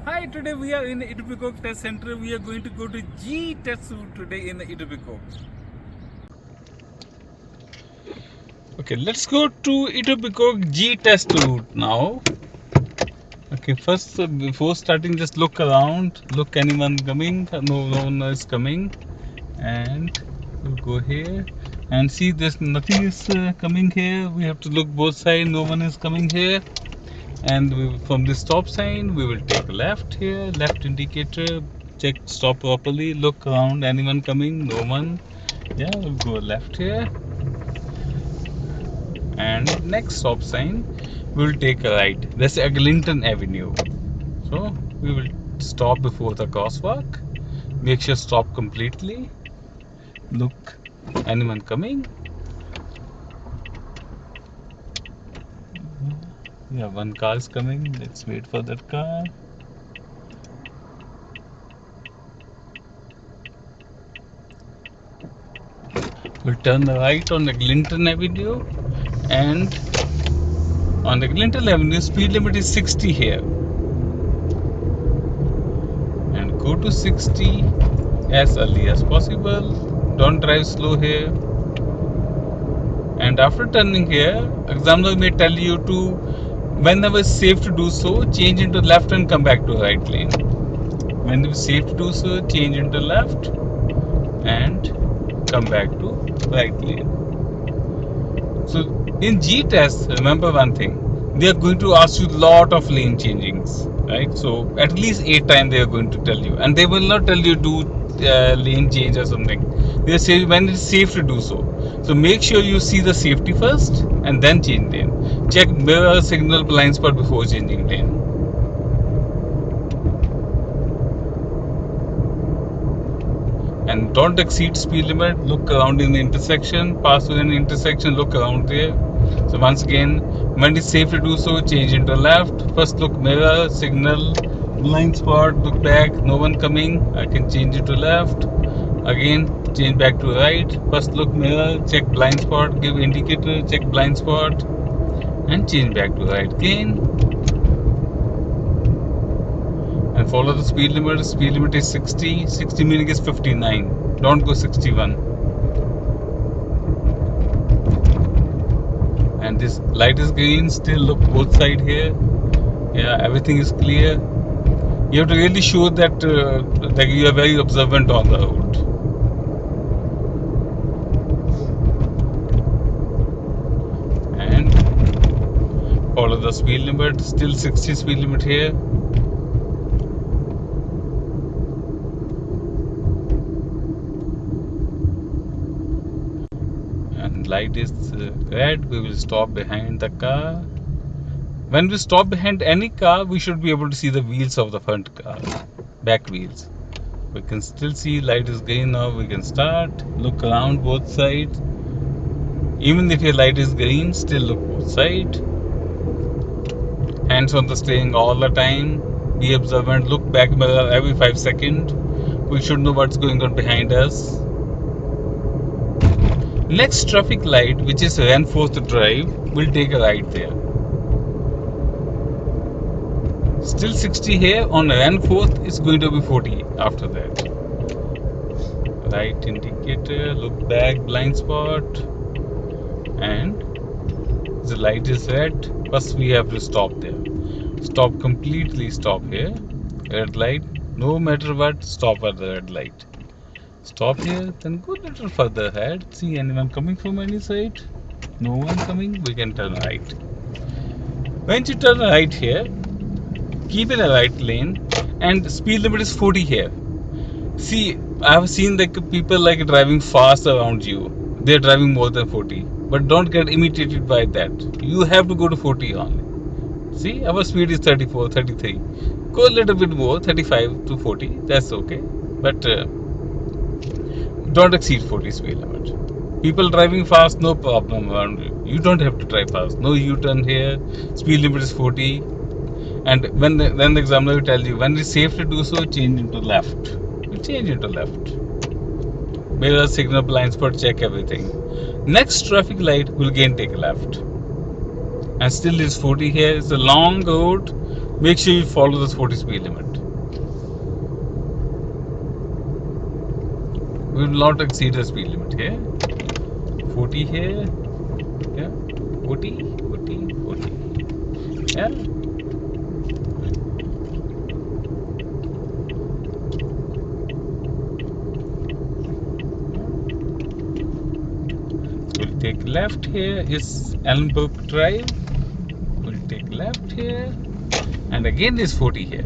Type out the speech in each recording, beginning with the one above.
Hi, today we are in the Etobicoke Test Center. We are going to go to G test route today in the Etobicoke. Okay, let's go to Etobicoke G test route now. Okay, first before starting, just look around. Look, anyone coming? No one is coming. And we'll go here and see. There's nothing is coming here. We have to look both sides. No one is coming here. And from the stop sign we will take left here, left indicator, check stop properly, look around, anyone coming, no one. Yeah, we'll go left here, and next stop sign we will take a right. That's Eglinton Avenue. So we will stop before the crosswalk, make sure stop completely, look, anyone coming. Yeah, one car is coming, let's wait for that car. We'll turn right on Eglinton Avenue, and on Eglinton Avenue speed limit is 60 here, and go to 60 as early as possible. Don't drive slow here. And after turning here, examiner may tell you to, whenever it's safe to do so, change into left and come back to right lane. When it's safe to do so, change into left and come back to right lane. So in G test, remember one thing, they are going to ask you a lot of lane changings, right? So at least 8 times they are going to tell you, and they will not tell you do lane change or something. They say when it's safe to do so. So make sure you see the safety first and then change lane. Check mirror, signal, blind spot before changing lane. And don't exceed speed limit. Look around in the intersection, pass through an intersection, look around there. So once again, when it's safe to do so, change into left. First look mirror, signal, blind spot, look back, no one coming, I can change it to left. Again, change back to right. First look mirror, check blind spot, give indicator, check blind spot, and change back to right again. And follow the speed limit. Speed limit is 60. 60 meaning is 59. Don't go 61. And this light is green. Still look both side here. Yeah, everything is clear. You have to really show that you are very observant on the road. And follow the speed limit. Still 60 speed limit here. And light is red. We will stop behind the car. When we stop behind any car, we should be able to see the wheels of the front car, back wheels. We can still see light is green now. We can start. Look around both sides. Even if your light is green, still look both sides. Hands on the steering all the time. Be observant. Look back mirror every 5 seconds. We should know what's going on behind us. Next traffic light, which is reinforced drive, will take a right there. Still 60 here. On reinforced, it's going to be 40 after that. Right indicator, look back, blind spot, and the light is red. First we have to stop there. Stop completely, stop here. Red light, no matter what, stop at the red light. Stop here, then go a little further ahead. See anyone coming from any side? No one coming, we can turn right. When you turn right here, keep in a right lane, and speed limit is 40 here. See, I have seen people like driving fast around you. They're driving more than 40. But don't get imitated by that. You have to go to 40 only. See, our speed is 34, 33. Go a little bit more, 35 to 40. That's okay. But don't exceed 40 speed limit. People driving fast, no problem around you. You don't have to drive fast. No U-turn here. Speed limit is 40. And when the examiner will tell you when it's safe to do so, change into left. You change into left. Mirror, signal, blind spot, check everything. Next traffic light will again take left. And still is 40 here. It's a long road. Make sure you follow this 40 speed limit. We will not exceed the speed limit here. 40 here. Yeah. 40, 40, 40. Yeah. We'll take left here is Elmbrook Drive. We'll take left here. And again is 40 here.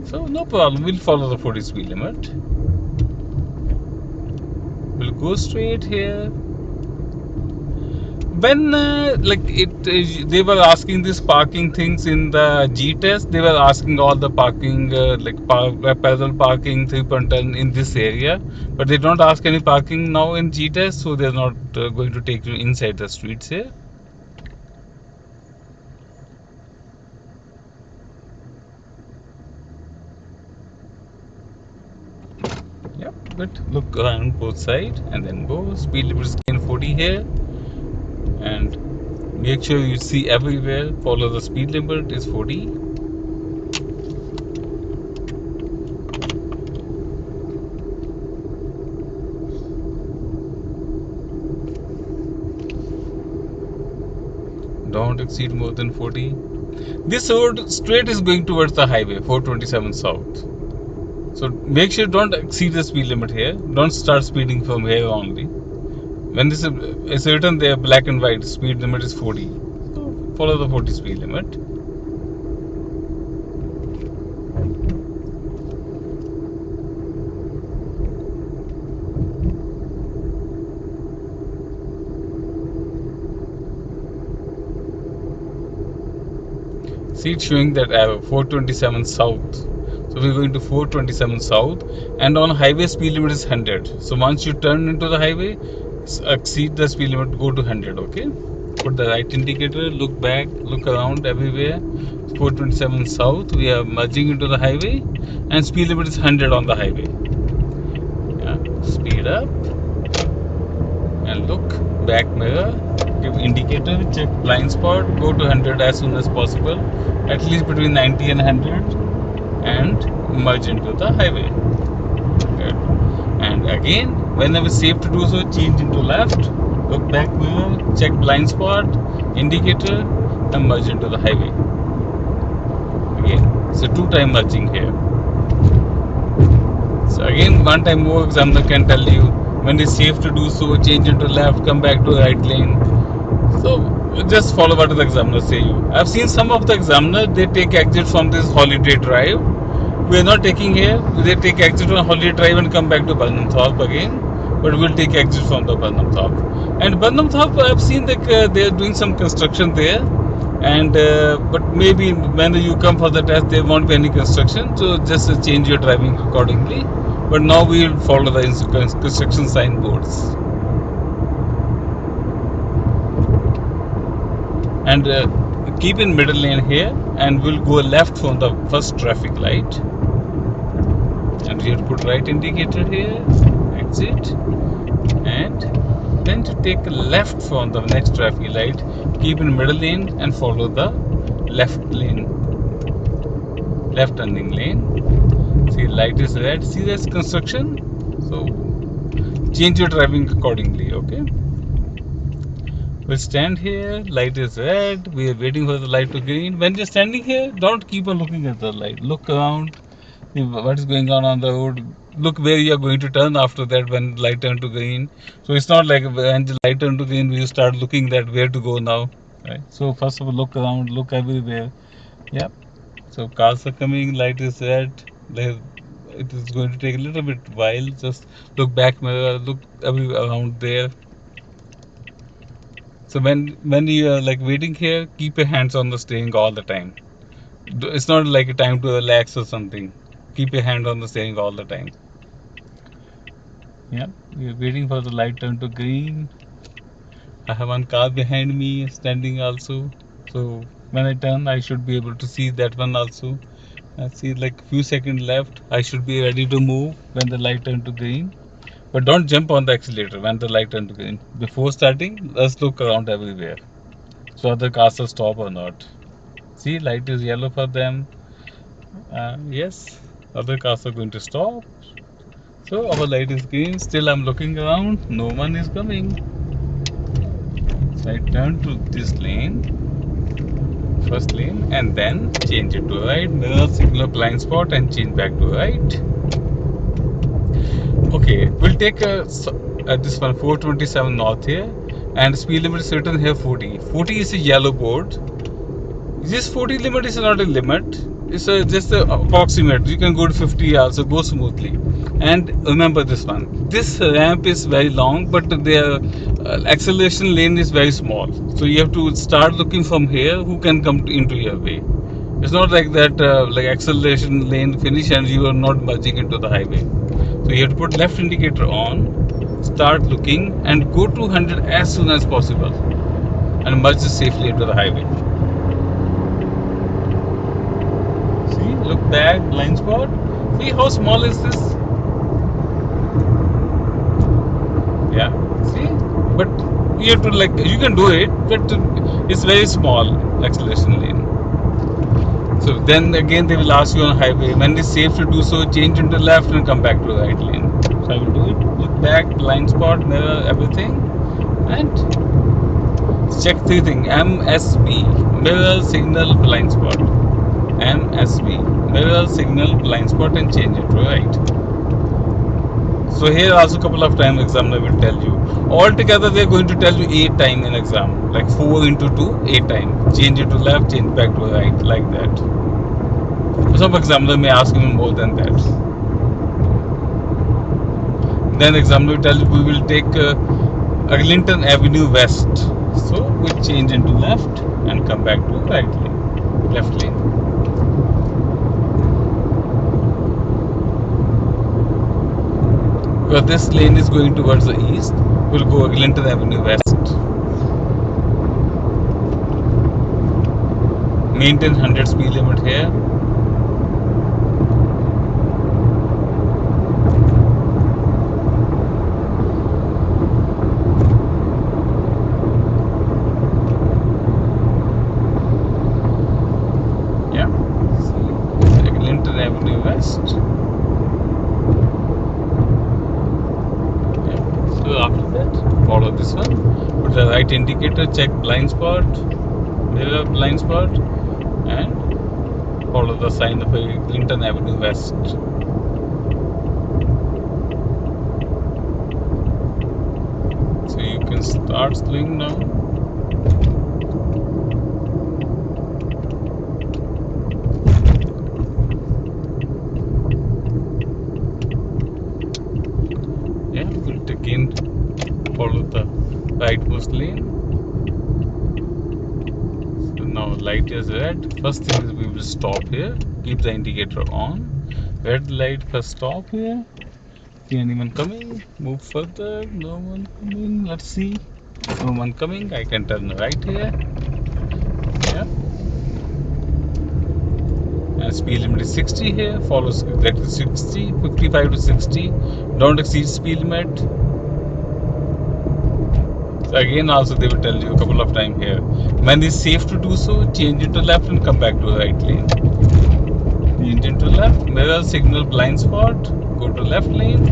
So no problem. We'll follow the 40 speed limit. We'll go straight here. When they were asking these parking things in the G test, they were asking all the parking parallel parking 3.10 in this area, but they don't ask any parking now in G test, so they're not going to take you inside the streets here. Yep, but look around both sides and then go. Speed limit is again 40 here, and make sure you see everywhere. Follow the speed limit is 40. Don't exceed more than 40. This road straight is going towards the highway 427 south. So make sure don't exceed the speed limit here. Don't start speeding from here only. When this is written there black and white, speed limit is 40. So follow the 40 speed limit. See it's showing that arrow 427 south. So we're going to 427 south, and on highway speed limit is 100. So once you turn into the highway, exceed the speed limit, go to 100. Okay. Put the right indicator. Look back. Look around everywhere. 427 south. We are merging into the highway, and speed limit is 100 on the highway. Yeah. Speed up and look. Back mirror. Give indicator. Check blind spot. Go to 100 as soon as possible. At least between 90 and 100. And merge into the highway. Good. And again, whenever safe to do so, change into left. Look back mirror. Check blind spot. Indicator. And merge into the highway. Again. So 2-time merging here. So again, 1 time more examiner can tell you when it's safe to do so, change into left, come back to the right lane. So just follow what the examiner say you. I've seen some of the examiner, they take exit from this Holiday Drive. We are not taking here. They take exit from Holiday Drive and come back to Burnham Thorpe again. But we'll take exit from the Burnham Thorpe. And Burnham Thorpe, I've seen that they are doing some construction there. And but maybe when you come for the test, there won't be any construction. So just change your driving accordingly. But now we will follow the construction signboards. And keep in middle lane here, and we'll go left from the first traffic light. And we have to put right indicator here, exit, and then to take left from the next traffic light. Keep in middle lane and follow the left lane, left turning lane. See, light is red. See, there's construction. So change your driving accordingly. Okay. We'll stand here. Light is red. We are waiting for the light to green. When you're standing here, don't keep on looking at the light. Look around. See what is going on the road. Look where you are going to turn after that when light turn to green. So it's not like when the light turn to green, we start looking that where to go now. Right. So first of all, look around. Look everywhere. Yep. So cars are coming. Light is red. It is going to take a little bit while. Just look back mirror. Look everywhere around there. So when you are like waiting here, keep your hands on the steering all the time. It's not like a time to relax or something. Keep your hand on the steering all the time. Yeah, we are waiting for the light turn to green. I have one car behind me standing also. So when I turn, I should be able to see that one also. I see like few seconds left. I should be ready to move when the light turn to green. But don't jump on the accelerator when the light turn to green. Before starting, let's look around everywhere. So other cars will stop or not. See, light is yellow for them. Yes, other cars are going to stop. So our light is green. Still, I'm looking around. No one is coming. So I turn to this lane, first lane, and then change it to right. Mirror, signal, blind spot, and change back to right. Okay, we'll take this one 427 north here, and speed limit is written here 40. 40 is a yellow board. This 40 limit is not a limit. It's just a approximate. You can go to 50 also, go smoothly. And remember this one. This ramp is very long, but the acceleration lane is very small. So you have to start looking from here who can come into your way. It's not like that, like acceleration lane finish and you are not merging into the highway. So you have to put left indicator on, start looking, and go to 100 as soon as possible, and merge safely into the highway. See, look back, blind spot. See how small is this? Yeah, see? But you have to you can do it, but it's very small acceleration lane. So then again they will ask you on highway, when it's safe to do so, change into left and come back to the right lane. So I will do it, look back, blind spot, mirror, everything, and check three things, MSB, mirror, signal, blind spot. MSB, mirror, signal, blind spot, and change it to right. So here also a couple of times examiner will tell you. Altogether they are going to tell you 8 times in exam, like 4 into 2, 8 times. Change it to left, change back to right, like that. Some examiner may ask even more than that. Then examiner will tell you we will take Arlington Avenue West. So we change into left and come back to right lane, left lane. Because this lane is going towards the east, we'll go Arlington Avenue West. Maintain 100 speed limit here. Yeah, see, Arlington Avenue West. So after that, follow this one. Put the right indicator, check blind spot, mirror, blind spot, and follow the sign of Clinton Avenue West. So you can start slowing now. Yeah, we'll again follow the rightmost lane. So now light is red. First thing is we will stop here. Keep the indicator on. Red light, first stop here. See anyone coming? Move further. No one coming. Let's see. No one coming. I can turn right here. Yeah. And speed limit is 60 here. Follows that is 60, 55 to 60. Don't exceed speed limit. So again, also they will tell you a couple of times here. When it's safe to do so, change it to left and come back to the right lane. Change it to left. Mirror, signal, blind spot. Go to left lane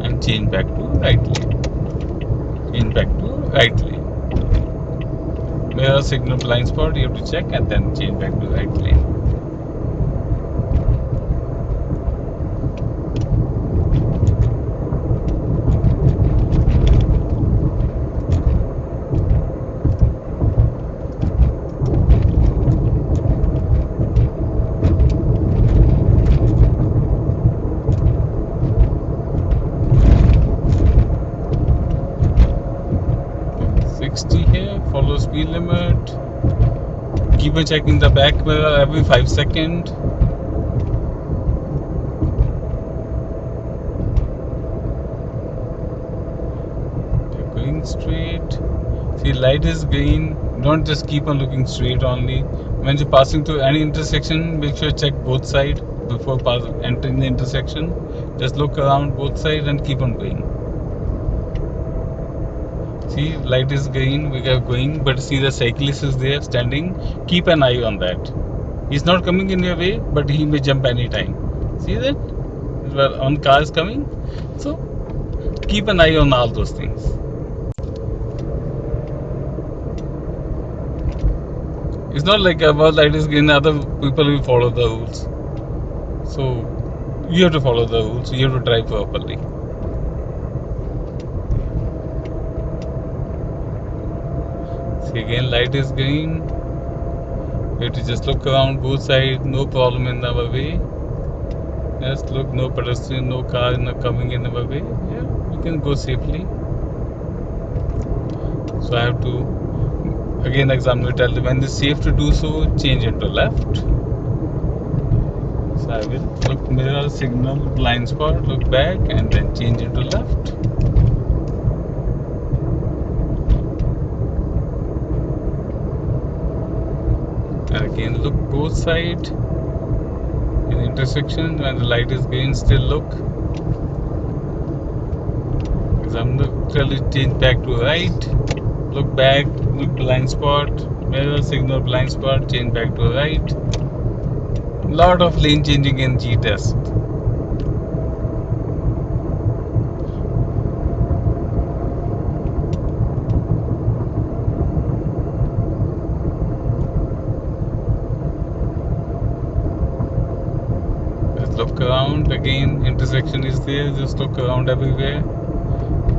and change back to right lane. Change back to right lane. Mirror, signal, blind spot, you have to check and then change back to right lane. Here, follow speed limit. Keep on checking the back mirror every 5 seconds. They're going straight. See, light is green. Don't just keep on looking straight only. When you're passing through any intersection, make sure you check both sides before entering the intersection. Just look around both sides and keep on going. See, light is green, we are going, but see the cyclist is there standing. Keep an eye on that. He's not coming in your way, but he may jump anytime. See that? One car is coming. So keep an eye on all those things. It's not like about light is green, other people will follow the rules. So you have to follow the rules, you have to drive properly. See, again light is green. You have to just look around both sides, no problem in our way. Just look, no pedestrian, no car coming in our way. Yeah, we can go safely. So I have to, again examiner will tell you when it's safe to do so, change into left. So I will look mirror, signal, blind spot, look back and then change into left. And again look both sides. In intersection when the light is green, still look. Examiner tell you change back to right. Look back, look blind spot, mirror, signal, blind spot, change back to right. Lot of lane changing in G test. Just look around, again intersection is there, just look around everywhere.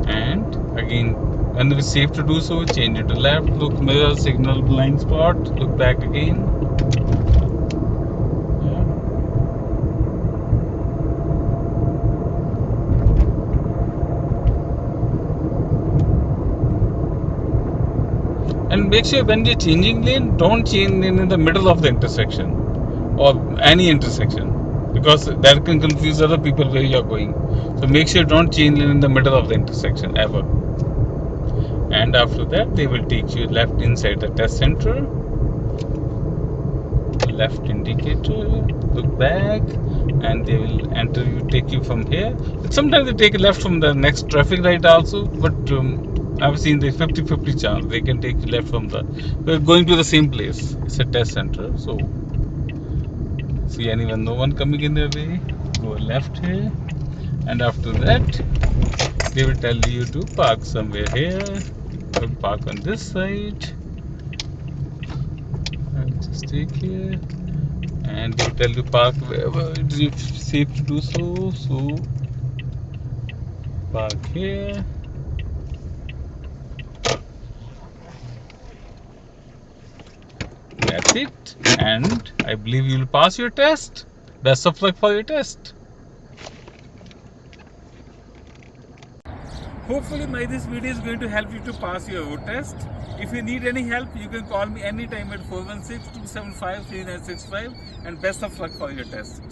And again, when it is safe to do so, change it to left, look mirror, signal, blind spot, look back again. Yeah. And make sure when you're changing lane, don't change lane in the middle of the intersection or any intersection, because that can confuse other people where you're going. So make sure don't change lane in the middle of the intersection ever. And after that they will take you left inside the test center, left indicator, look back, and they will take you from here. But sometimes they take left from the next traffic light also, but I've seen the 50-50 chance they can take you left from we're going to the same place. It's a test center. So see no one coming in their way, go left here, and after that they will tell you to park somewhere here. Park on this side and just take here, and they will tell you park wherever it is safe to do so. So park here. That's it, and I believe you will pass your test. Best of luck for your test. Hopefully this video is going to help you to pass your road test. If you need any help, you can call me anytime at 416-275-3965, and best of luck for your test.